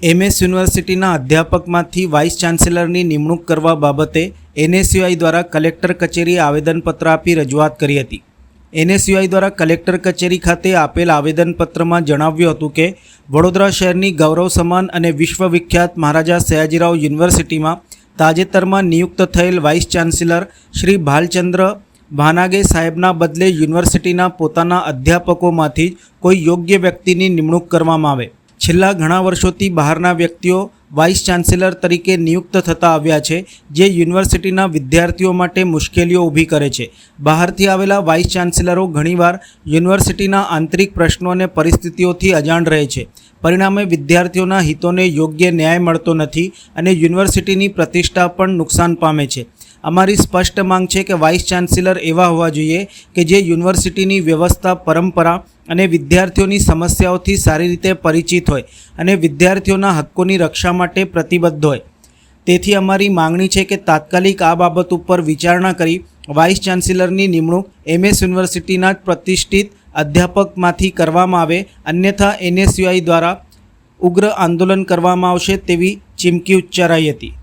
MS યુનિવર્સિટીના અધ્યાપકમાંથી vice ચાન્સેલરની નિમણૂક કરવા બાબતે એનએસયુઆઈ દ્વારા કલેક્ટર કચેરીએ આવેદનપત્ર આપી રજૂઆત કરી હતી। એનએસયુઆઈ દ્વારા કલેક્ટર કચેરી ખાતે આપેલ આવેદનપત્રમાં જણાવ્યું હતું કે વડોદરા શહેરની ગૌરવ સમાન અને વિશ્વવિખ્યાત મહારાજા સયાજીરાવ યુનિવર્સિટીમાં તાજેતરમાં નિયુક્ત થયેલ વાઇસ ચાન્સેલર શ્રી ભાલચંદ્ર ભાનાગે સાહેબના બદલે યુનિવર્સિટીના પોતાના અધ્યાપકોમાંથી કોઈ યોગ્ય વ્યક્તિની નિમણૂક કરવામાં આવે। છેલ્લા ઘણા વર્ષોથી બહારના વ્યક્તિઓ વાઇસ ચાન્સેલર તરીકે નિયુક્ત થતા આવ્યા છે, જે યુનિવર્સિટીના વિદ્યાર્થીઓ માટે મુશ્કેલીઓ ઊભી કરે છે। બહારથી આવેલા વાઇસ ચાન્સેલરો ઘણીવાર યુનિવર્સિટીના આંતરિક પ્રશ્નો અને પરિસ્થિતિઓથી અજાણ રહે છે। પરિણામે વિદ્યાર્થીઓના હિતોને યોગ્ય ન્યાય મળતો નથી અને યુનિવર્સિટીની પ્રતિષ્ઠા પણ નુકસાન પામે છે। અમારી સ્પષ્ટ માંગ છે કે વાઇસ ચાન્સેલર એવા હોવા જોઈએ કે જે યુનિવર્સિટીની વ્યવસ્થા, પરંપરા અને વિદ્યાર્થીઓની સમસ્યાઓથી સારી રીતે પરિચિત હોય અને વિદ્યાર્થીઓના હક્કોની રક્ષા માટે પ્રતિબદ્ધ હોય। તેથી અમારી માંગણી છે કે તાત્કાલિક આ બાબત ઉપર વિચારણા કરી વાઇસ ચાન્સેલરની નિમણૂક એમએસ યુનિવર્સિટીના પ્રતિષ્ઠિત અધ્યાપકમાંથી કરવામાં આવે, અન્યથા એનએસયુઆઈ દ્વારા ઉગ્ર આંદોલન કરવામાં આવશે તેવી ચીમકી ઉચ્ચારાઈ હતી।